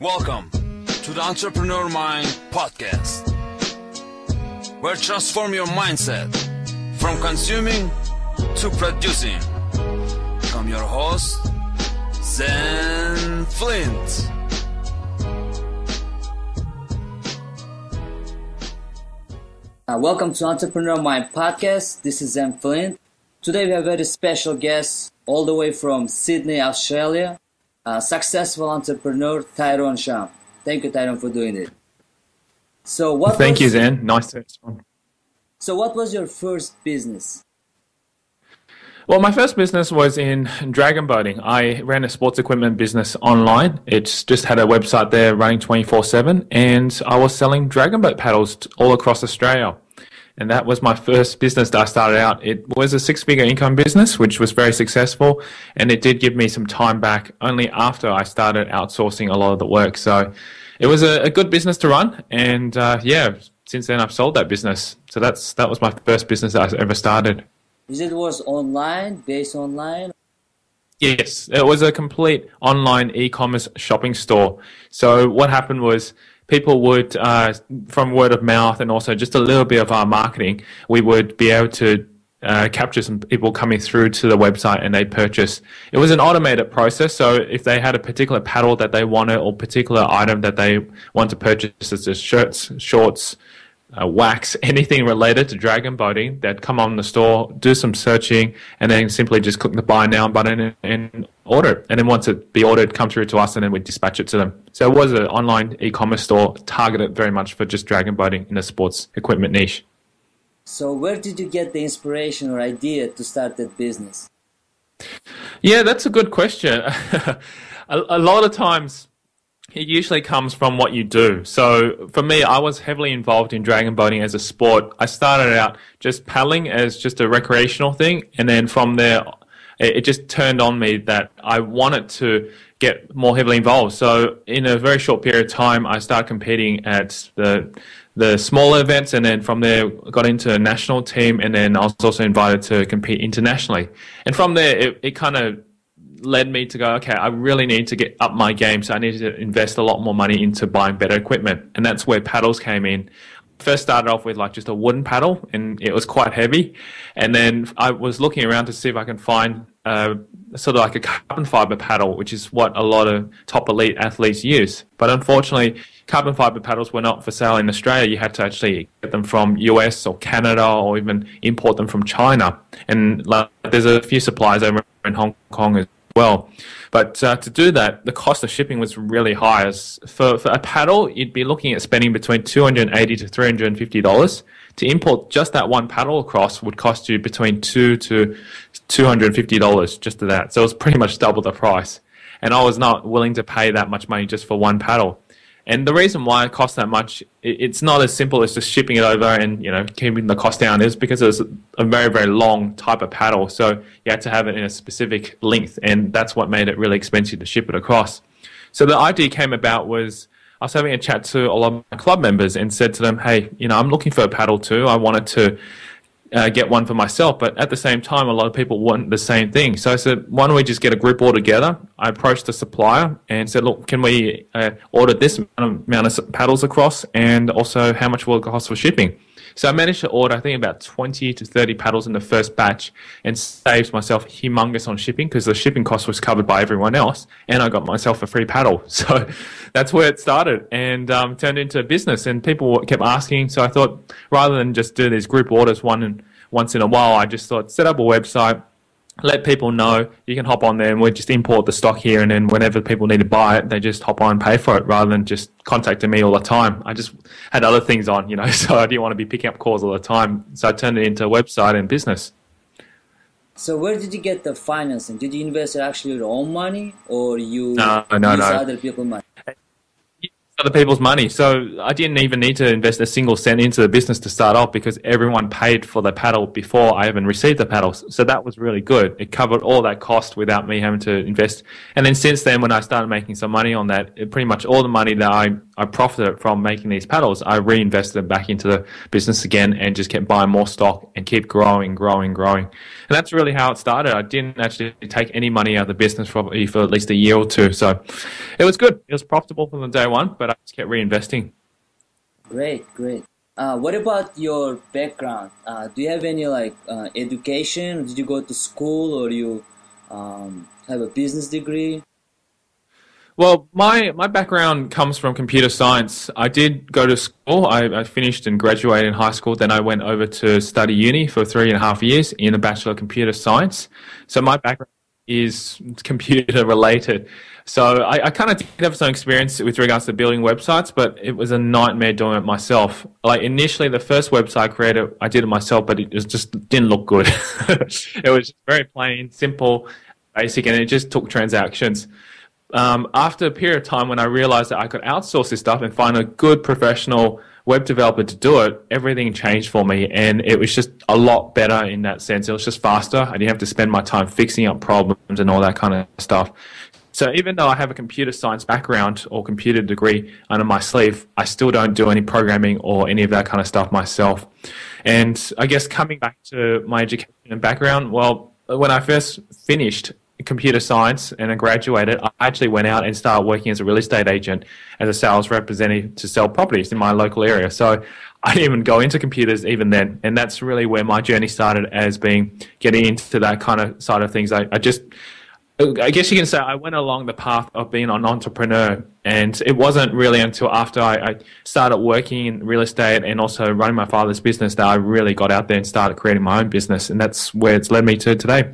Welcome to the Entrepreneur Mind podcast, where transform your mindset from consuming to producing. I'm your host, Zen Flint. Welcome to Entrepreneur Mind podcast. This is Zen Flint. Today we have a very special guest all the way from Sydney, Australia. Successful entrepreneur Tyrone Shum. Thank you, Tyrone, for doing it. Thank you, Zen. Nice to respond. So what was your first business? Well, my first business was in dragon boating. I ran a sports equipment business online. It's just had a website there running 24/7, and I was selling dragon boat paddles all across Australia. And that was my first business that I started out. It was a six-figure income business, which was very successful, and it did give me some time back only after I started outsourcing a lot of the work. So it was a good business to run, and since then I've sold that business. So that was my first business that I ever started. It was online, based online? Yes, it was a complete online e-commerce shopping store. So what happened was people would, from word of mouth and also just a little bit of our marketing, we would be able to capture some people coming through to the website and they purchase. It was an automated process, so if they had a particular paddle that they wanted or particular item that they want to purchase, such as shirts, shorts, wax, anything related to dragon boating, they'd come on the store, do some searching, and then simply just click the buy now button and order it. And then once it be ordered, come through to us, and then we dispatch it to them. So it was an online e-commerce store targeted very much for just dragon boating in the sports equipment niche. So where did you get the inspiration or idea to start that business? Yeah, that's a good question. A lot of times it usually comes from what you do. So for me, I was heavily involved in dragon boating as a sport. I started out just paddling as just a recreational thing, and then from there, it just turned on me that I wanted to get more heavily involved. So in a very short period of time, I started competing at the smaller events, and then from there got into a national team, and then I was also invited to compete internationally. And from there, it kind of led me to go, okay, I really need to get up my game, so I need to invest a lot more money into buying better equipment. And that's where paddles came in. First started off with like just a wooden paddle, and it was quite heavy. And then I was looking around to see if I can find sort of like a carbon fiber paddle, which is what a lot of top elite athletes use. But unfortunately, carbon fiber paddles were not for sale in Australia. You had to actually get them from US or Canada, or even import them from China. And there's a few suppliers over in Hong Kong as well. But to do that, the cost of shipping was really high. For a paddle, you'd be looking at spending between $280 to $350. To import just that one paddle across would cost you between $200 to $250 just to that. So it was pretty much double the price. And I was not willing to pay that much money just for one paddle. And the reason why it costs that much, it's not as simple as just shipping it over and, keeping the cost down, is because it's a very, very long type of paddle. So you had to have it in a specific length, and that's what made it really expensive to ship it across. So the idea came about was I was having a chat to a lot of my club members and said to them, hey, I'm looking for a paddle too. I wanted to get one for myself, but at the same time, a lot of people want the same thing. So I said, why don't we just get a group all together? I approached the supplier and said, look, can we order this amount of paddles across, and also how much will it cost for shipping? So I managed to order, I think, about 20 to 30 paddles in the first batch, and saved myself humongous on shipping because the shipping cost was covered by everyone else, and I got myself a free paddle. So that's where it started, and turned into a business, and people kept asking. So I thought, rather than just do these group orders once in a while, I just thought, set up a website, let people know you can hop on there, and we'll just import the stock here, and then whenever people need to buy it, they just hop on and pay for it, rather than just contacting me all the time. I just had other things on, so I didn't want to be picking up calls all the time. So I turned it into a website and business. So where did you get the financing? Did you invest actually your own money, or you No. use other people's money? other people's money. So I didn't even need to invest a single cent into the business to start off because everyone paid for the paddle before I even received the paddles. So that was really good. It covered all that cost without me having to invest. And then since then, when I started making some money on that, pretty much all the money that I profited from making these paddles, I reinvested back into the business again and just kept buying more stock and keep growing. And that's really how it started. I didn't actually take any money out of the business probably for at least a year or two. So it was good. It was profitable from the day one, but I just kept reinvesting. Great. What about your background? Do you have any education? Did you go to school, or you have a business degree? Well, my background comes from computer science. I did go to school. I finished and graduated in high school. Then I went over to study uni for 3.5 years in a Bachelor of Computer Science. So my background is computer related. So I kind of did have some experience with regards to building websites, but it was a nightmare doing it myself. Like initially, the first website creator, I did it myself, but it just didn't look good. It was just very plain, simple, basic, and it just took transactions. After a period of time when I realized that I could outsource this stuff and find a good professional web developer to do it, everything changed for me, and it was just a lot better in that sense. It was just faster. I didn't have to spend my time fixing up problems and all that kind of stuff. So even though I have a computer science background or computer degree under my sleeve, I still don't do any programming or any of that kind of stuff myself. And I guess coming back to my education and background, well, when I first finished computer science and I graduated, I actually went out and started working as a real estate agent, as a sales representative to sell properties in my local area. So I didn't even go into computers even then, and that's really where my journey started, as getting into that kind of side of things. I guess you can say I went along the path of being an entrepreneur, and it wasn't really until after I started working in real estate and also running my father's business that I really got out there and started creating my own business, and that's where it's led me to today.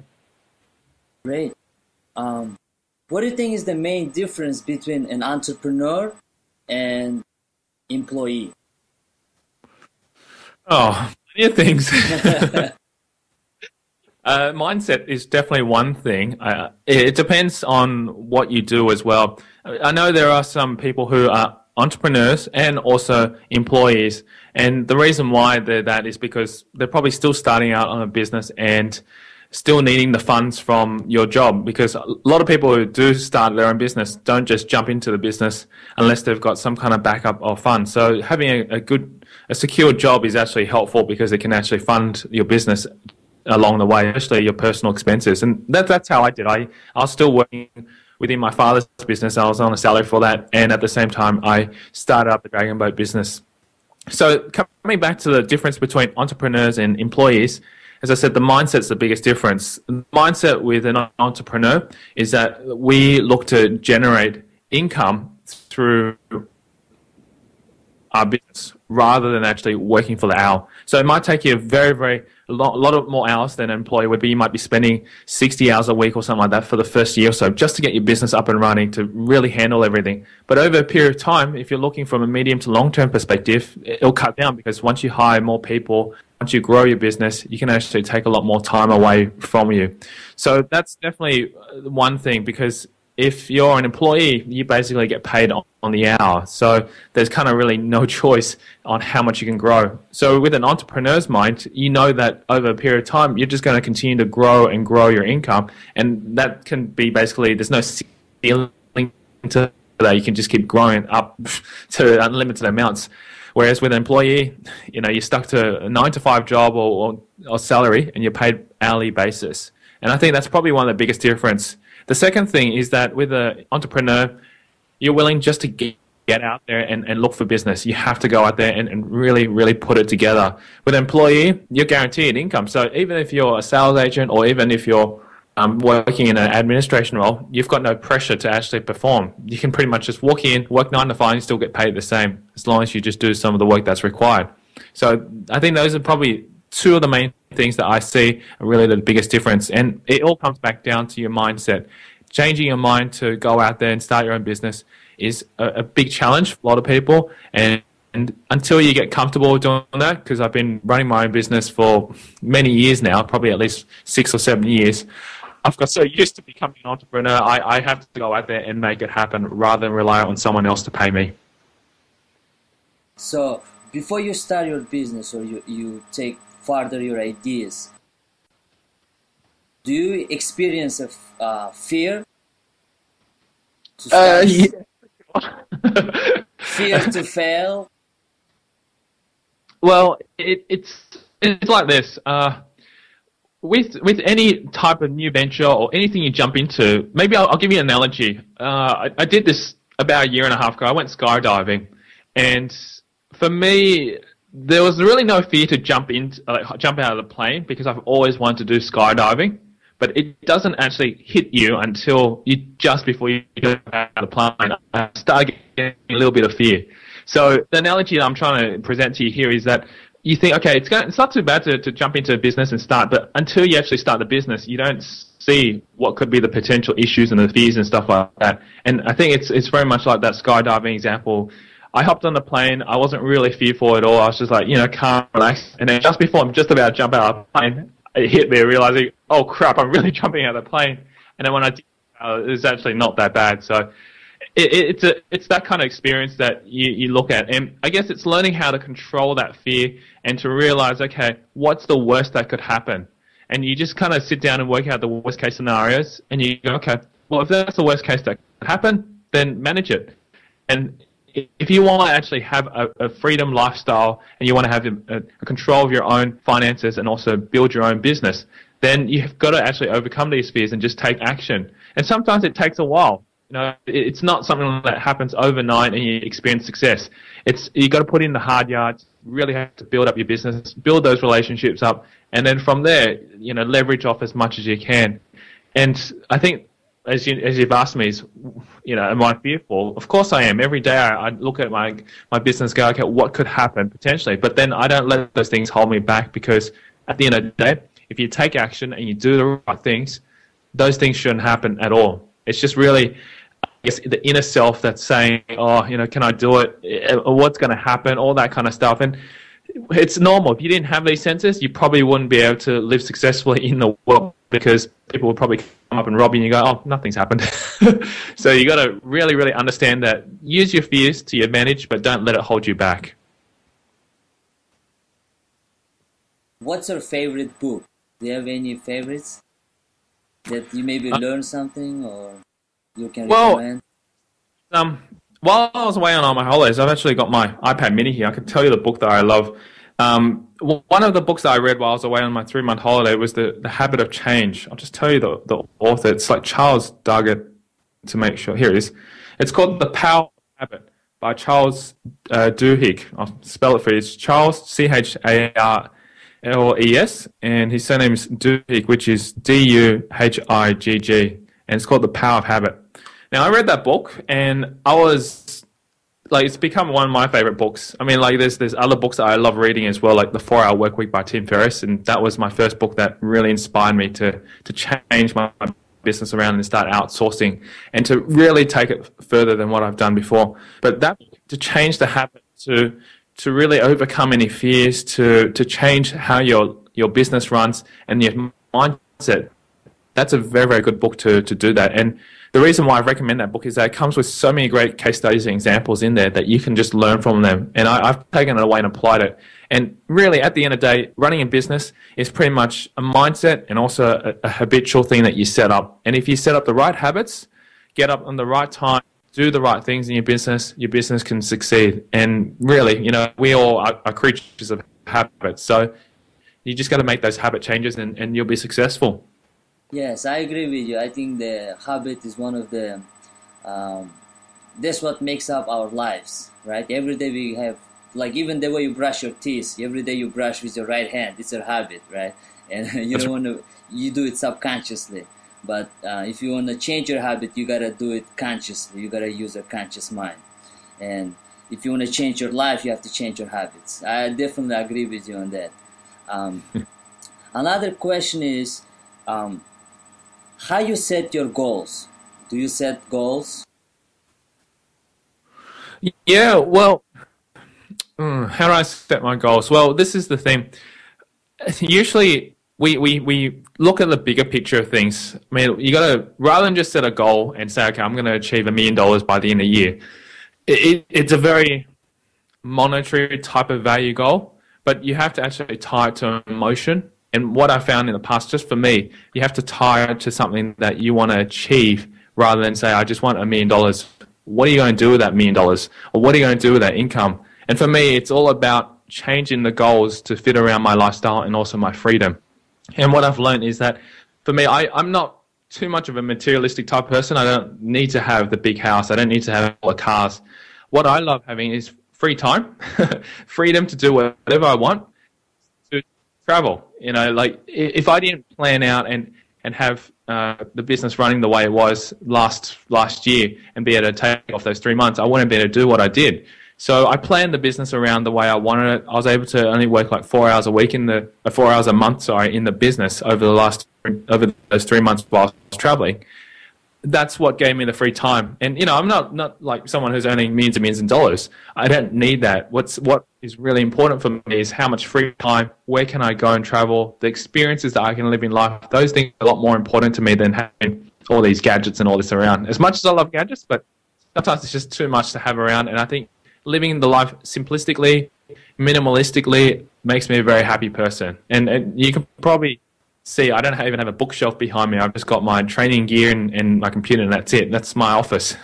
Great. What do you think is the main difference between an entrepreneur and employee? Oh, many things. Mindset is definitely one thing. It depends on what you do as well. I know there are some people who are entrepreneurs and also employees, and the reason why they're that is because they're probably still starting out on a business and still needing the funds from your job, because a lot of people who do start their own business don't just jump into the business unless they've got some kind of backup or funds. So having a secure job is actually helpful because it can actually fund your business along the way, especially your personal expenses. And that's how I did. I was still working within my father's business. I was on a salary for that, and at the same time I started up the Dragon Boat business. So coming back to the difference between entrepreneurs and employees, as I said, the mindset's the biggest difference. The mindset with an entrepreneur is that we look to generate income through our business rather than actually working for the hour. So it might take you a lot more hours than an employee would be. You might be spending 60 hours a week or something like that for the first year or so just to get your business up and running, to really handle everything. But over a period of time, if you're looking from a medium to long-term perspective, it'll cut down, because once you hire more people, once you grow your business, you can actually take a lot more time away from you. So that's definitely one thing, because if you're an employee, you basically get paid on the hour. So there's kind of really no choice on how much you can grow. So with an entrepreneur's mind, you know that over a period of time, you're just going to continue to grow and grow your income. And that can be basically, there's no ceiling to that. You can just keep growing up to unlimited amounts. Whereas with an employee, you're stuck to a 9-to-5 job or salary, and you're paid hourly basis. And I think that's probably one of the biggest difference. The second thing is that with an entrepreneur, you're willing just to get out there and look for business. You have to go out there and really, really put it together. With an employee, you're guaranteed income. So even if you're a sales agent, or even if you're working in an administration role, you've got no pressure to actually perform. You can pretty much just walk in, work 9 to 5, and still get paid the same, as long as you just do some of the work that's required. So I think those are probably two of the main things that I see are really the biggest difference. And it all comes back down to your mindset. Changing your mind to go out there and start your own business is a big challenge for a lot of people. And until you get comfortable doing that, because I've been running my own business for many years now, probably at least 6 or 7 years, I've got so used to becoming an entrepreneur, I have to go out there and make it happen rather than rely on someone else to pay me. So before you start your business or you take further your ideas, do you experience a fear to start? Yeah. Fear to fail? Well, it's like this. With any type of new venture or anything you jump into, maybe I'll give you an analogy. I did this about a year and a half ago. I went skydiving, and for me, there was really no fear to jump out of the plane because I've always wanted to do skydiving. But it doesn't actually hit you until just before you go out of the plane. I start getting a little bit of fear. So the analogy that I'm trying to present to you here is that you think, okay, it's not too bad to jump into a business and start, but until you actually start the business, you don't see what could be the potential issues and the fears and stuff like that. And I think it's very much like that skydiving example. I hopped on the plane. I wasn't really fearful at all. I was just like, calm, relax. And then just before I'm just about to jump out of the plane, it hit me realizing, oh crap, I'm really jumping out of the plane. And then when I did, it was actually not that bad. So it's that kind of experience that you look at. And I guess it's learning how to control that fear and to realize, okay, what's the worst that could happen? And you just kind of sit down and work out the worst case scenarios. And you go, okay, well, if that's the worst case that could happen, then manage it. And if you want to actually have a freedom lifestyle and you want to have a control of your own finances and also build your own business, then you've got to actually overcome these fears and just take action. And sometimes it takes a while. It's not something that happens overnight and you experience success. You got to put in the hard yards, really have to build up your business, build those relationships up, and then from there, leverage off as much as you can. And I think, as you've asked me, am I fearful? Of course I am. Every day I look at my business, go, okay, what could happen potentially? But then I don't let those things hold me back, because at the end of the day, if you take action and you do the right things, those things shouldn't happen at all. It's just really, I guess, the inner self that's saying, oh, can I do it? What's going to happen? All that kind of stuff. And it's normal. If you didn't have these senses, you probably wouldn't be able to live successfully in the world, because people would probably come up and rob you and you go, oh, nothing's happened. So you got to really, really understand that. Use your fears to your advantage, but don't let it hold you back. What's your favorite book? Do you have any favorites that you maybe learn something or you can recommend? While I was away on all my holidays, I've actually got my iPad mini here. I can tell you the book that I love. One of the books that I read while I was away on my 3-month holiday was The Habit of Change. I'll just tell you the author. It's like Charles Duhigg, to make sure. Here it is. It's called The Power of Habit by Charles Duhigg. I'll spell it for you. It's Charles, Charles, and his surname is Duhigg, which is Duhigg, and it's called The Power of Habit. Now, I read that book, and I was like, it's become one of my favorite books. I mean, like, there's other books that I love reading as well, like The 4-Hour Workweek by Tim Ferriss, and that was my first book that really inspired me to change my business around and start outsourcing and to really take it further than what I've done before. But that, to change the habit, to really overcome any fears, to change how your business runs and your mindset, that's a very, very good book to do that. And the reason why I recommend that book is that it comes with so many great case studies and examples in there that you can just learn from them. And I've taken it away and applied it. And really, at the end of the day, running a business is pretty much a mindset and also a habitual thing that you set up. And if you set up the right habits, get up on the right time, do the right things in your business can succeed. And really, we all are creatures of habits. So you just got to make those habit changes and you'll be successful. Yes, I agree with you. I think the habit is one of the, that's what makes up our lives, right? Every day we have, like, even the way you brush your teeth, every day you brush with your right hand, it's a habit, right? And you don't want to, you do it subconsciously. But if you want to change your habit, you got to do it consciously. You got to use a conscious mind. And if you want to change your life, you have to change your habits. I definitely agree with you on that. Another question is, how you set your goals? Do you set goals? Yeah, well, how do I set my goals? Well, this is the thing. Usually we look at the bigger picture of things. I mean, you got to, rather than just set a goal and say, okay, I'm going to achieve $1 million by the end of the year. It's a very monetary type of value goal, but you have to actually tie it to emotion. And what I found in the past, just for me, you have to tie it to something that you want to achieve rather than say, I just want $1 million. What are you going to do with that $1 million? Or what are you going to do with that income? And for me, it's all about changing the goals to fit around my lifestyle and also my freedom. And what I've learned is that for me, I'm not too much of a materialistic type person. I don't need to have the big house. I don't need to have all the cars. What I love having is free time, freedom to do whatever I want, to travel. You know, like if I didn't plan out and have the business running the way it was last year and be able to take off those 3 months, I wouldn't be able to do what I did. So I planned the business around the way I wanted it. I was able to only work like 4 hours a week 4 hours a month, in the business over those 3 months while I was traveling. That's what gave me the free time. And, you know, I'm not like someone who's earning millions and millions of dollars. I don't need that. What is really important for me is how much free time, where can I go and travel, the experiences that I can live in life. Those things are a lot more important to me than having all these gadgets and all this around. As much as I love gadgets, but sometimes it's just too much to have around. And I think living the life simplistically, minimalistically, makes me a very happy person. And you can probably see, I don't even have a bookshelf behind me. I've just got my training gear and my computer, and that's it. That's my office.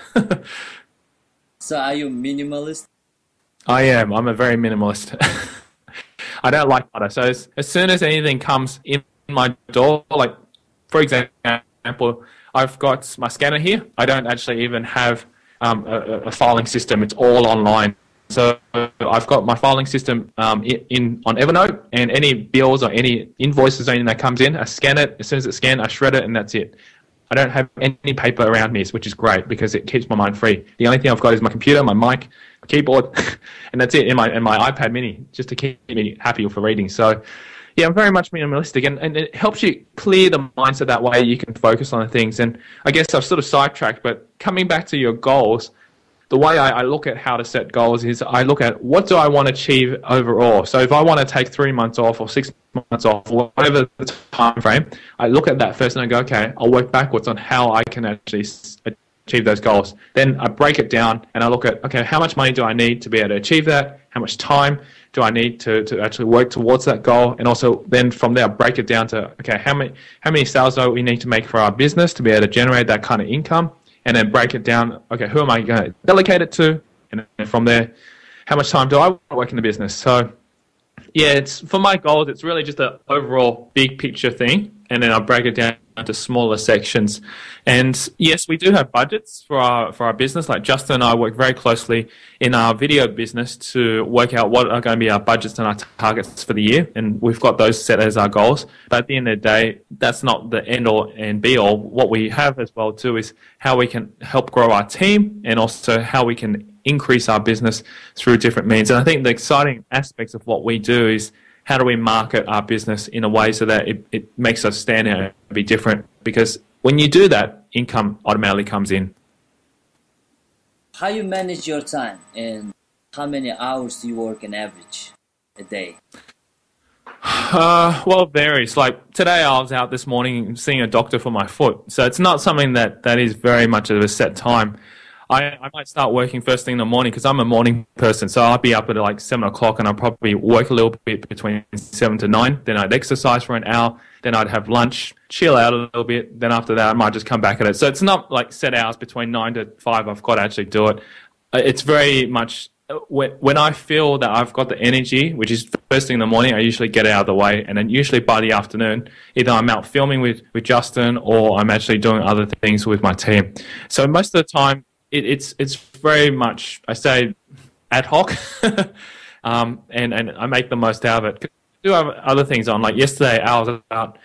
So are you minimalist? I am. I'm a very minimalist. I don't like clutter. So as soon as anything comes in my door, like, for example, I've got my scanner here. I don't actually even have a filing system. It's all online. So I've got my filing system on Evernote, and any bills or any invoices or anything that comes in, I scan it. As soon as it's scanned, I shred it, and that's it. I don't have any paper around me, which is great because it keeps my mind free. The only thing I've got is my computer, my mic, my keyboard, and that's it, and my iPad mini, just to keep me happy for reading. So yeah, I'm very much minimalistic, and it helps you clear the mind so that way you can focus on things. And I guess I've sort of sidetracked, but coming back to your goals, the way I look at how to set goals is I look at what do I want to achieve overall. So if I want to take 3 months off or 6 months off, whatever the time frame, I look at that first and I go, okay, I'll work backwards on how I can actually achieve those goals. Then I break it down and I look at, okay, how much money do I need to be able to achieve that? How much time do I need to actually work towards that goal? And also then from there, I break it down to, okay, how many sales do we need to make for our business to be able to generate that kind of income? And then break it down, okay, who am I going to delegate it to? And then from there, how much time do I want to work in the business? So, yeah, it's for my goals, it's really just an overall big picture thing. And then I break it down into smaller sections. And yes, we do have budgets for our business. Like Justin and I work very closely in our video business to work out what are going to be our budgets and our targets for the year. And we've got those set as our goals. But at the end of the day, that's not the end all and be all. What we have as well too is how we can help grow our team and also how we can increase our business through different means. And I think the exciting aspects of what we do is how do we market our business in a way so that it makes us stand out and be different? Because when you do that, income automatically comes in. How you manage your time and how many hours do you work on average a day? Well, it varies. Like today I was out this morning seeing a doctor for my foot. So it's not something that is very much of a set time. I might start working first thing in the morning because I'm a morning person. So I'll be up at like 7 o'clock and I'll probably work a little bit between 7 to 9. Then I'd exercise for an hour. Then I'd have lunch, chill out a little bit. Then after that, I might just come back at it. So it's not like set hours between 9 to 5. I've got to actually do it. It's very much when I feel that I've got the energy, which is first thing in the morning, I usually get it out of the way. And then usually by the afternoon, either I'm out filming with Justin or I'm actually doing other things with my team. So most of the time, it's very much, I say, ad hoc, and I make the most out of it. I do have other things on. Like yesterday, I was out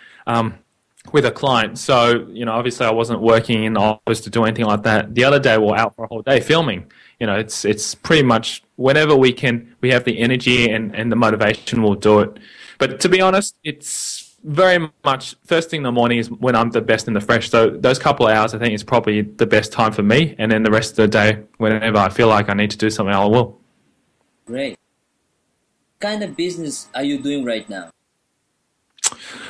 with a client, so obviously I wasn't working in the office to do anything like that. The other day, we're out for a whole day filming. It's pretty much whenever we have the energy and the motivation, we'll do it. But to be honest, it's very much first thing in the morning is when I'm the best in the fresh. So those couple of hours, I think, is probably the best time for me. And then the rest of the day, whenever I feel like I need to do something, I will. Great. What kind of business are you doing right now?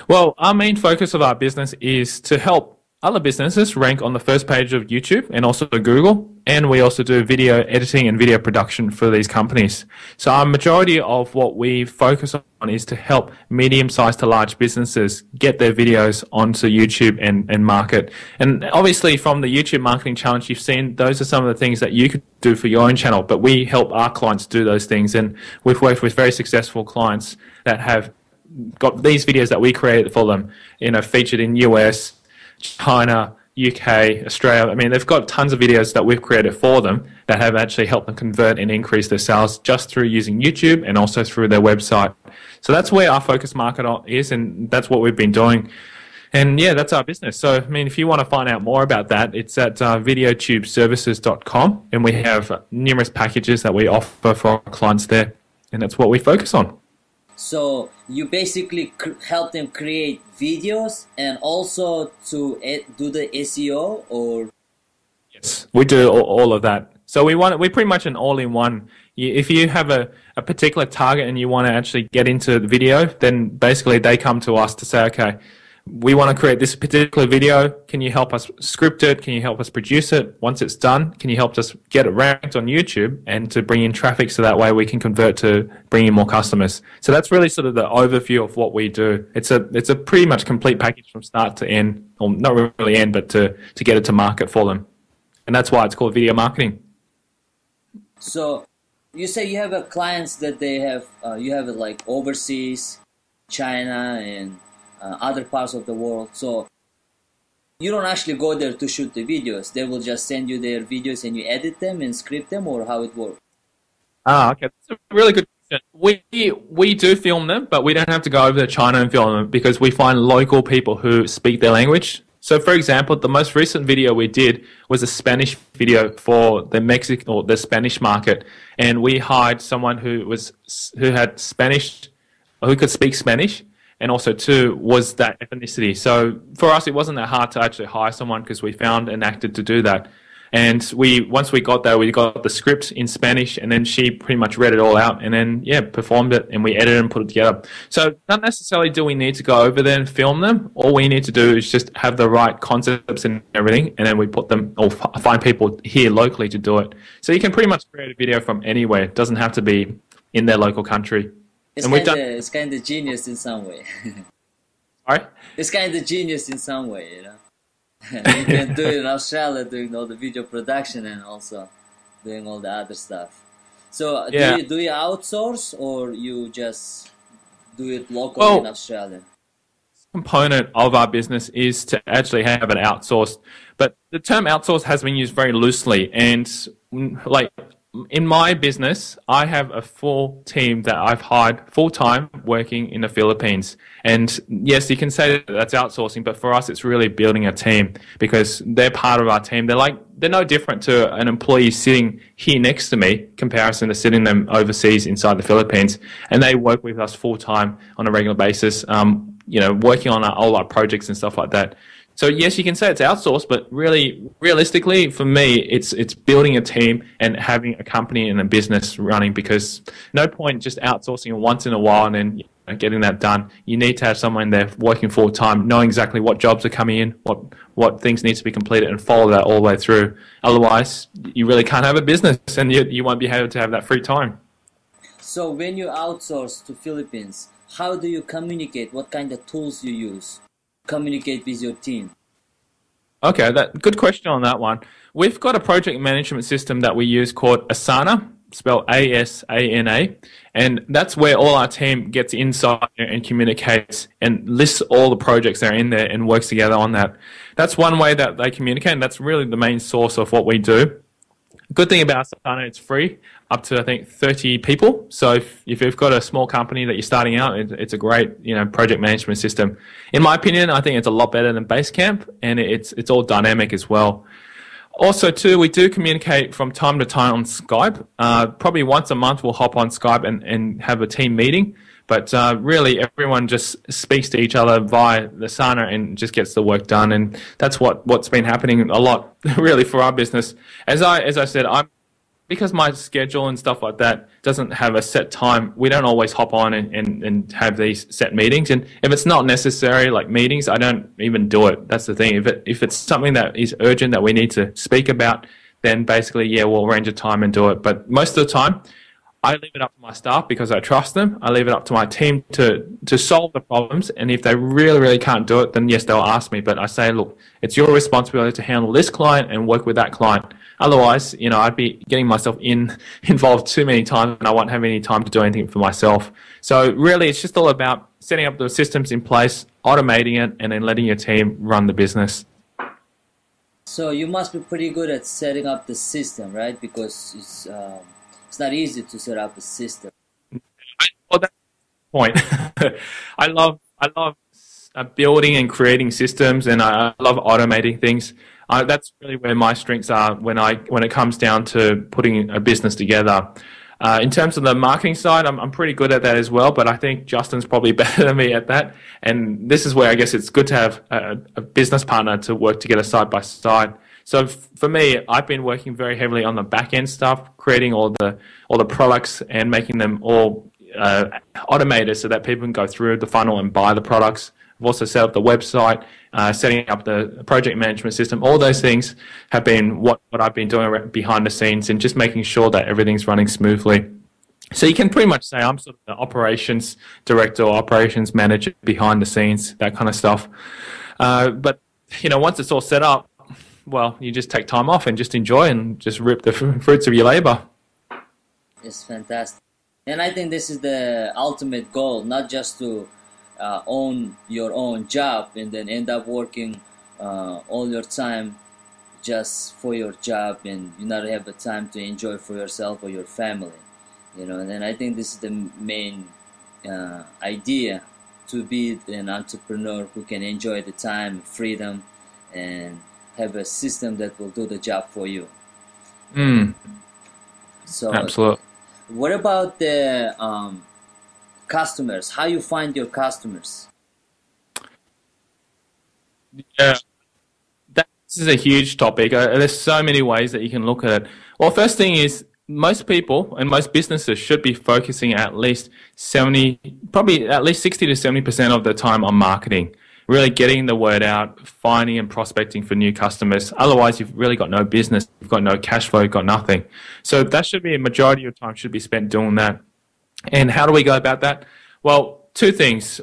Well, our main focus of our business is to help other businesses rank on the first page of YouTube and also Google, and we also do video editing and video production for these companies. So our majority of what we focus on is to help medium-sized to large businesses get their videos onto YouTube and market. And obviously from the YouTube Marketing Challenge, you've seen those are some of the things that you could do for your own channel, but we help our clients do those things, and we've worked with very successful clients that have got these videos that we created for them, featured in US, China, UK, Australia. I mean, they've got tons of videos that we've created for them that have actually helped them convert and increase their sales just through using YouTube and also through their website. So that's where our focus market is, and that's what we've been doing. And yeah, that's our business. So, I mean, if you want to find out more about that, it's at videotubeservices.com, and we have numerous packages that we offer for our clients there, and that's what we focus on. So you basically help them create videos and also to do the SEO, or? Yes, we do all of that. So we're pretty much an all-in-one. If you have a particular target and you want to actually get into the video, then basically they come to us to say, okay, we want to create this particular video. Can you help us script it? Can you help us produce it? Once it's done, can you help us get it ranked on YouTube and to bring in traffic so that way we can convert to bring in more customers? So that's really sort of the overview of what we do. It's a pretty much complete package from start to end, or not really end, but to get it to market for them. And that's why it's called video marketing. So you say you have clients that they have, you have it like overseas, China and other parts of the world. So you don't actually go there to shoot the videos. They will just send you their videos and you edit them and script them, or how it works? Okay. That's a really good question. We do film them, but we don't have to go over to China and film them because we find local people who speak their language. So, for example, the most recent video we did was a Spanish video for the Mexican or the Spanish market, and we hired someone who had Spanish, who could speak Spanish, and also too was that ethnicity. So for us, it wasn't that hard to actually hire someone because we found an actor to do that. And once we got there, we got the script in Spanish, and then she pretty much read it all out, and then performed it, and we edited and put it together. So not necessarily do we need to go over there and film them. All we need to do is just have the right concepts and everything, and then we put them or find people here locally to do it. So you can pretty much create a video from anywhere. It doesn't have to be in their local country. It's kind of genius in some way. Sorry? It's kind of genius in some way, You can do it in Australia, doing all the video production and also doing all the other stuff. So do you outsource, or you just do it locally in Australia? Component of our business is to actually have it outsourced, but the term outsource has been used very loosely, and like in my business, I have a full team that I've hired full-time working in the Philippines. And yes, you can say that that's outsourcing, but for us, it's really building a team because they're part of our team. They're no different to an employee sitting here next to me comparison to sitting them overseas inside the Philippines. And they work with us full-time on a regular basis, working on all our projects and stuff like that. So yes, you can say it's outsourced, but really, realistically, for me, it's building a team and having a company and a business running, because no point just outsourcing once in a while and then getting that done. You need to have someone there working full time, knowing exactly what jobs are coming in, what things need to be completed, and follow that all the way through. Otherwise, you really can't have a business, and you won't be able to have that free time. So when you outsource to Philippines, how do you communicate? What kind of tools you use? Communicate with your team? Okay, good question on that one. We've got a project management system that we use called Asana, spelled ASANA, and that's where all our team gets inside and communicates and lists all the projects that are in there and works together on that. That's one way that they communicate, and that's really the main source of what we do. Good thing about Asana, it's free, up to I think 30 people. So if you've got a small company that you're starting out, it's a great project management system. In my opinion, I think it's a lot better than Basecamp, and it's all dynamic as well. Also, too, we do communicate from time to time on Skype. Probably once a month we'll hop on Skype and have a team meeting. But really, everyone just speaks to each other via the Asana and just gets the work done. And that's what's been happening a lot, really, for our business. As I said, I'm because my schedule and stuff like that doesn't have a set time, we don't always hop on and have these set meetings. And if it's not necessary, like meetings, I don't even do it. That's the thing. If it's something that is urgent that we need to speak about, then basically, yeah, we'll arrange a time and do it. But most of the time, I leave it up to my staff because I trust them. I leave it up to my team to solve the problems. And if they really, really can't do it, then yes, they'll ask me. But I say, look, it's your responsibility to handle this client and work with that client. Otherwise, I'd be getting myself involved too many times and I won't have any time to do anything for myself. So really, it's just all about setting up the systems in place, automating it, and then letting your team run the business. So you must be pretty good at setting up the system, right? Because it's not easy to set up a system. Well, that's the point. I love building and creating systems, and I love automating things. That's really where my strengths are when it comes down to putting a business together. In terms of the marketing side, I'm pretty good at that as well, but I think Justin's probably better than me at that. And this is where I guess it's good to have a business partner to work together side by side. So for me, I've been working very heavily on the back end stuff, creating all the products and making them all automated so that people can go through the funnel and buy the products. I've also set up the website, setting up the project management system. All those things have been what I've been doing behind the scenes and just making sure that everything's running smoothly. So you can pretty much say I'm sort of the operations director or operations manager behind the scenes, that kind of stuff. But, once it's all set up, well, you just take time off and just enjoy and just reap the fruits of your labor. It's fantastic. And I think this is the ultimate goal, not just to own your own job and then end up working all your time just for your job and you not have the time to enjoy for yourself or your family, and then I think this is the main idea, to be an entrepreneur who can enjoy the time, freedom, and have a system that will do the job for you. So absolutely. What about the customers? How you find your customers? Yeah, this is a huge topic. There's so many ways that you can look at it. Well, first thing is most people and most businesses should be focusing at least 60 to 70% of the time on marketing, really getting the word out, finding and prospecting for new customers. Otherwise, you've really got no business, you've got no cash flow, you've got nothing. So that should be a majority of your time should be spent doing that. And how do we go about that? Well, two things.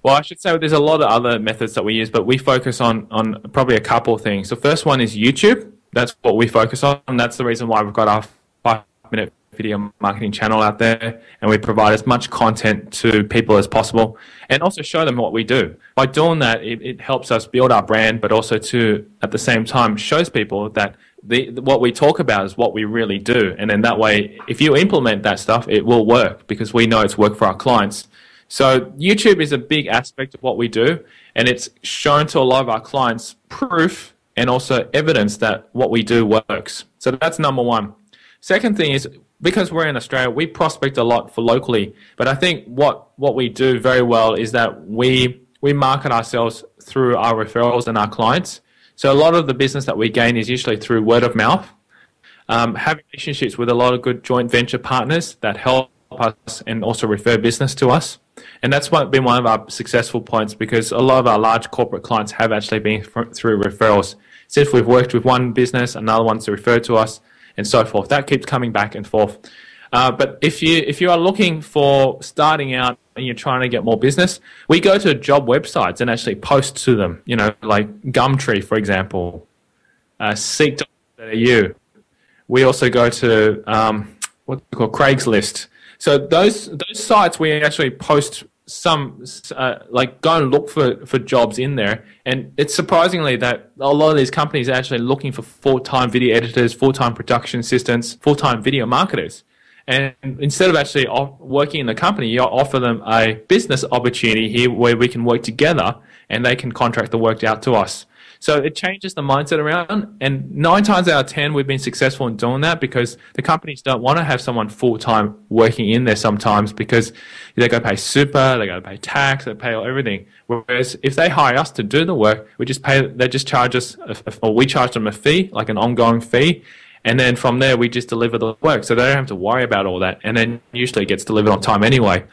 I should say there's a lot of other methods that we use, but we focus on probably a couple of things. The first one is YouTube. That's what we focus on. And that's the reason why we've got our 5-minute video marketing channel out there, and we provide as much content to people as possible and also show them what we do. By doing that, it helps us build our brand, but also at the same time shows people that what we talk about is what we really do. And then that way, if you implement that stuff, it will work because we know it's worked for our clients. So YouTube is a big aspect of what we do, and it's shown to a lot of our clients proof and also evidence that what we do works. So that's number one. Second thing is, because we're in Australia, we prospect a lot for locally. But I think what we do very well is that we market ourselves through our referrals and our clients. So a lot of the business that we gain is usually through word of mouth, having relationships with a lot of good joint venture partners that help us and also refer business to us. And that's been one of our successful points, because a lot of our large corporate clients have actually been through referrals. So if we've worked with one business, another one's referred to us, and so forth. That keeps coming back and forth. But if you are looking for starting out and you're trying to get more business, we go to job websites and actually post to them. Like Gumtree, for example, Seek.au. We also go to what's it called, Craigslist. So those sites we actually post some go and look for jobs in there, and it's surprisingly that a lot of these companies are actually looking for full-time video editors, full-time production assistants, full-time video marketers. And instead of actually working in the company, you offer them a business opportunity here where we can work together and they can contract the work out to us. So it changes the mindset around, and 9 times out of 10 we've been successful in doing that, because the companies don't want to have someone full-time working in there sometimes, because they got to pay super, they got to pay tax, they pay everything. Whereas if they hire us to do the work, they just charge us, or we charge them a fee, like an ongoing fee, And then from there, we just deliver the work. So they don't have to worry about all that. And then usually it gets delivered on time anyway.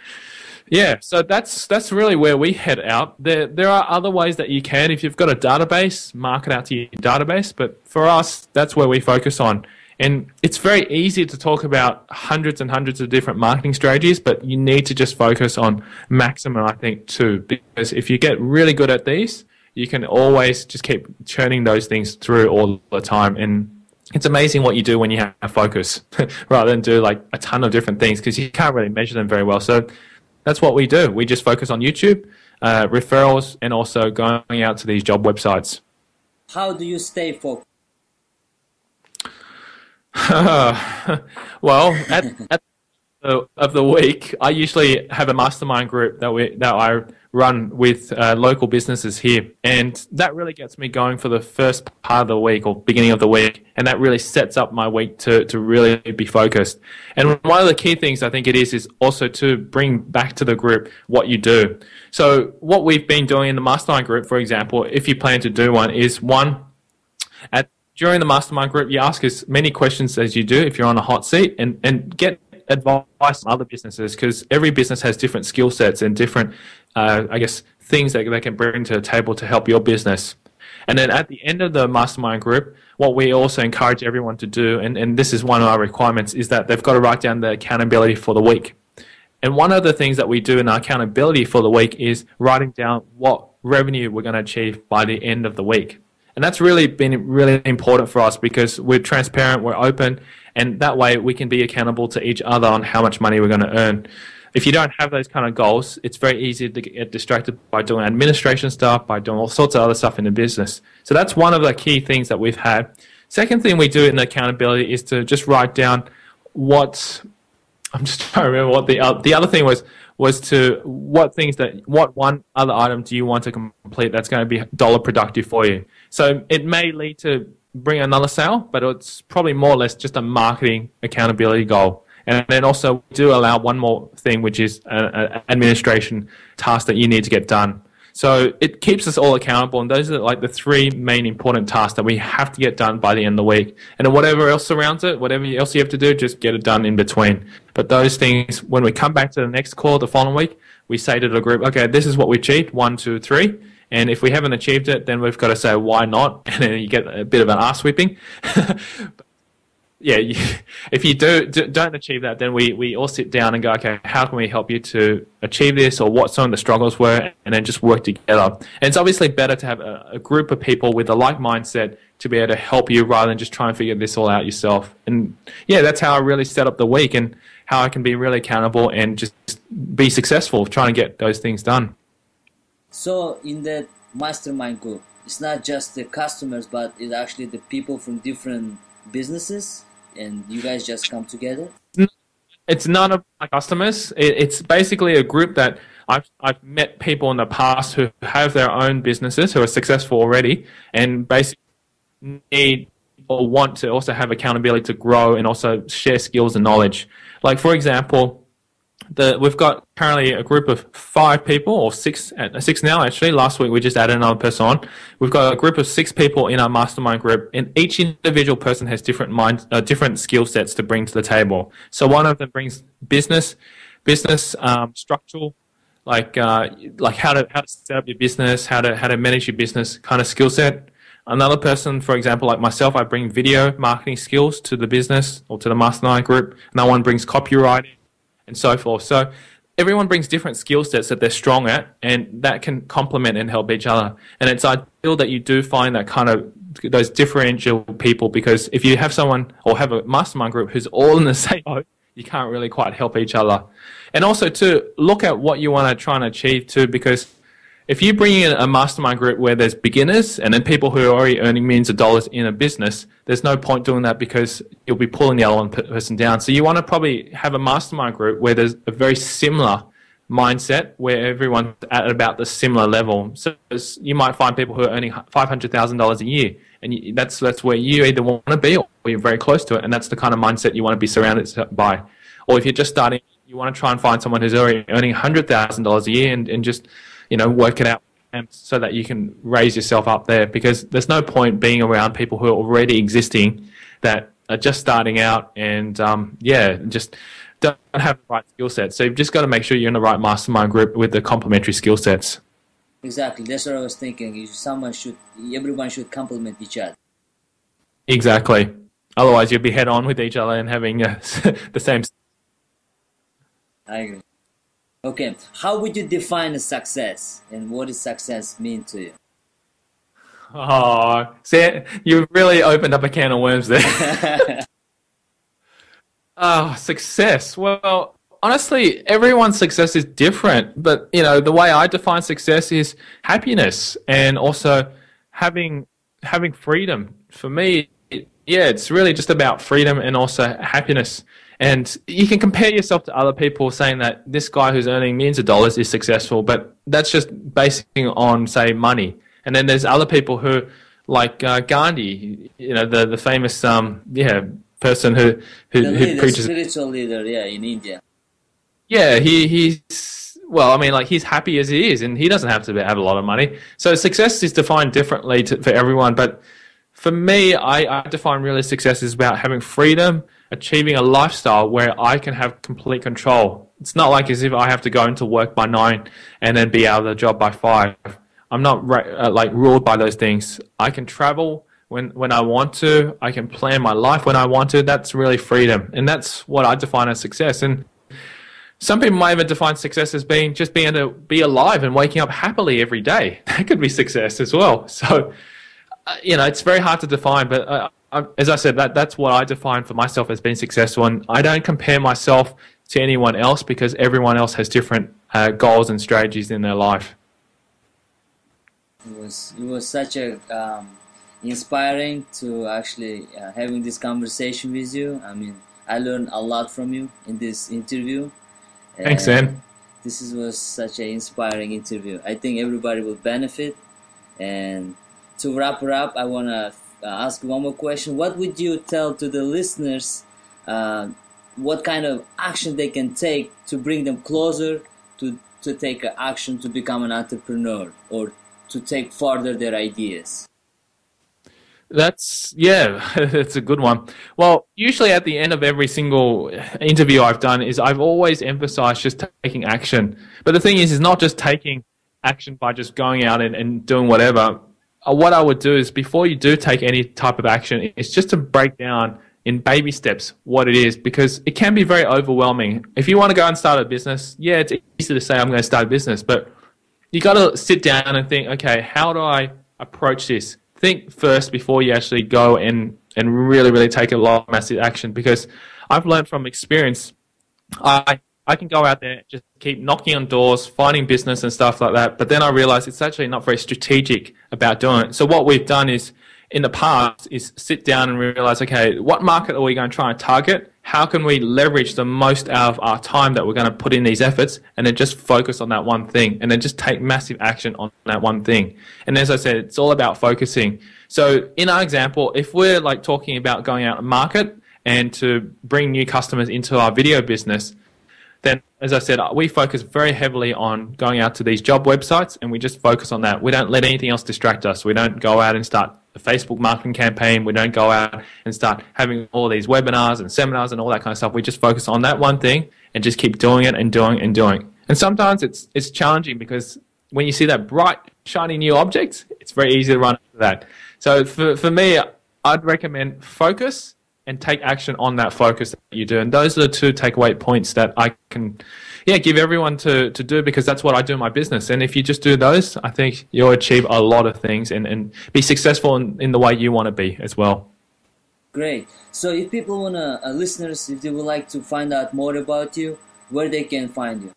Yeah, so that's really where we head out. There are other ways that you can. If you've got a database, market out to your database. But for us, that's where we focus on. And it's very easy to talk about hundreds and hundreds of different marketing strategies, but you need to just focus on maximum, I think, two. Because if you get really good at these, you can always just keep churning those things through all the time. And it's amazing what you do when you have focus rather than do like a ton of different things, because you can't really measure them very well. So that's what we do. We just focus on YouTube, referrals, and also going out to these job websites. How do you stay focused? Well, at of the week, I usually have a mastermind group that I run with local businesses here, and that really gets me going for the first part of the week or beginning of the week, and that really sets up my week to really be focused. And one of the key things I think it is also to bring back to the group what you do. So what we've been doing in the mastermind group, for example, if you plan to do one, is during the mastermind group, you ask as many questions as you do if you're on a hot seat, and get advice from other businesses, because every business has different skill sets and different, things that they can bring to the table to help your business. And then at the end of the mastermind group, what we also encourage everyone to do, and this is one of our requirements, is that they've got to write down the accountability for the week. And one of the things that we do in our accountability for the week is writing down what revenue we're going to achieve by the end of the week. And that's really been really important for us, because we're transparent, we're open, and that way we can be accountable to each other on how much money we're going to earn. If you don't have those kind of goals, it's very easy to get distracted by doing administration stuff, by doing all sorts of other stuff in the business. So that's one of the key things that we've had. Second thing we do in accountability is to just write down I'm just trying to remember what the other thing was what one other item do you want to complete that's going to be dollar productive for you. So it may lead to bring another sale, but it's probably more or less just a marketing accountability goal. And then also we do allow one more thing, which is an administration task that you need to get done. So it keeps us all accountable, and those are like the three main important tasks that we have to get done by the end of the week. And then whatever else surrounds it, whatever else you have to do, just get it done in between. But those things, when we come back to the next call the following week, we say to the group, okay, this is what we achieved, 1, 2, 3. And if we haven't achieved it, then we've got to say, why not? And then you get a bit of an arse whipping. Yeah, if you don't achieve that, then we all sit down and go, okay, how can we help you to achieve this, or what some of the struggles were, and then just work together. And it's obviously better to have a group of people with a like mindset to be able to help you rather than just try and figure this all out yourself. And yeah, that's how I really set up the week, and how I can be really accountable and just be successful trying to get those things done. So in that mastermind group, it's not just the customers, but it's actually the people from different businesses, and you guys just come together? It's none of my customers. It's basically a group that I've met people in the past who have their own businesses, who are successful already, and basically need or want to also have accountability to grow and also share skills and knowledge. Like, for example, we've got currently a group of 5 people, or six now actually. Last week we just added another person on. We've got a group of 6 people in our mastermind group, and each individual person has different skill sets to bring to the table. So one of them brings business structural, like how to set up your business, how to manage your business kind of skill set. Another person, for example, like myself, I bring video marketing skills to the business or to the mastermind group. Another one brings copywriting, and so forth. So everyone brings different skill sets that they're strong at, and that can complement and help each other. And it's ideal that you do find that kind of those differential people, because if you have someone or have a mastermind group who's all in the same boat, you can't really quite help each other. And also to look at what you want to try and achieve too, because if you bring in a mastermind group where there's beginners and then people who are already earning millions of dollars in a business, there's no point doing that, because you'll be pulling the other one person down. So you want to probably have a mastermind group where there's a very similar mindset, where everyone's at about the similar level. So you might find people who are earning $500,000 a year, and that's where you either want to be or you're very close to it, and that's the kind of mindset you want to be surrounded by. Or if you're just starting, you want to try and find someone who's already earning $100,000 a year and just work it out so that you can raise yourself up there, because there's no point being around people who are already existing that are just starting out and just don't have the right skill set. So you've just got to make sure you're in the right mastermind group with the complementary skill sets. Exactly. That's what I was thinking. Everyone should complement each other. Exactly. Otherwise, you'll be head on with each other and having the same. I agree. Okay. How would you define a success, and what does success mean to you? Oh, see, you really opened up a can of worms there. Success. Well, honestly, everyone's success is different, but the way I define success is happiness and also having freedom. For me, it's really just about freedom and also happiness. And you can compare yourself to other people saying that this guy who's earning millions of dollars is successful, but that's just basing on, say, money. And then there's other people who, like Gandhi, the famous person who preaches. Spiritual leader, in India. Yeah, he's happy as he is, and he doesn't have to have a lot of money. So success is defined differently for everyone, but for me, I define really success is about having freedom, achieving a lifestyle where I can have complete control. It's not like as if I have to go into work by 9 and then be out of the job by 5. I'm not ruled by those things. I can travel when I want to. I can plan my life when I want to. That's really freedom, and that's what I define as success. And some people might even define success as being able to be alive and waking up happily every day. That could be success as well. So, it's very hard to define, but as I said, that's what I define for myself as being successful. And I don't compare myself to anyone else because everyone else has different goals and strategies in their life. It was such a inspiring to actually having this conversation with you. I mean, I learned a lot from you in this interview. Thanks, Zen. This was such an inspiring interview. I think everybody will benefit. And to wrap it up, I want to ask one more question. What would you tell to the listeners? What kind of action they can take to bring them closer to take action to become an entrepreneur or to take further their ideas? That's a good one. Well, usually at the end of every single interview I've done is I've always emphasized just taking action. But the thing is not just taking action by just going out and doing whatever. What I would do is before you do take any type of action, is just to break down in baby steps what it is, because it can be very overwhelming. If you want to go and start a business, it's easy to say I'm going to start a business, but you got to sit down and think, okay, how do I approach this? Think first before you actually go and really, really take a lot of massive action, because I've learned from experience, I can go out there, just keep knocking on doors, finding business and stuff like that, but then I realize it's actually not very strategic about doing it. So what we've done is, in the past, is sit down and realize, okay, what market are we going to try and target? How can we leverage the most out of our time that we're going to put in these efforts, and then just focus on that one thing, and then just take massive action on that one thing. And as I said, it's all about focusing. So in our example, if we're talking about going out and market and to bring new customers into our video business, then, as I said, we focus very heavily on going out to these job websites, and we just focus on that. We don't let anything else distract us. We don't go out and start a Facebook marketing campaign. We don't go out and start having all these webinars and seminars and all that kind of stuff. We just focus on that one thing and just keep doing it and doing and doing. And sometimes it's challenging, because when you see that bright, shiny new object, it's very easy to run into that. So for me, I'd recommend focus and take action on that focus that you do. And those are the 2 takeaway points that I can give everyone to do, because that's what I do in my business. And if you just do those, I think you'll achieve a lot of things and be successful in the way you want to be as well. Great. So if people want to, listeners, if they would like to find out more about you, where they can find you?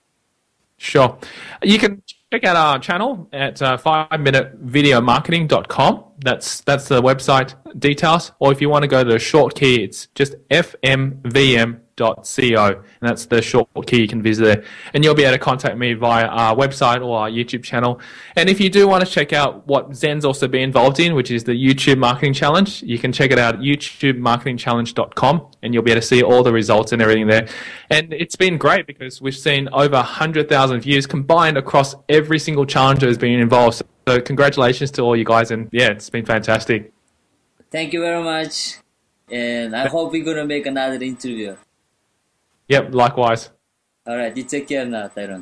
Sure. You can check out our channel at 5minutevideomarketing.com. That's the website details. Or if you want to go to the short key, it's just fmvm.co, and that's the short key you can visit there. And you'll be able to contact me via our website or our YouTube channel. And if you do want to check out what Zen's also been involved in, which is the YouTube Marketing Challenge, you can check it out at youtubemarketingchallenge.com, and you'll be able to see all the results and everything there. And it's been great, because we've seen over 100,000 views combined across every single challenge that has been involved. So congratulations to all you guys, and it's been fantastic. Thank you very much. And I hope we're gonna make another interview. Yep, likewise. All right, you take care now, Tyrone.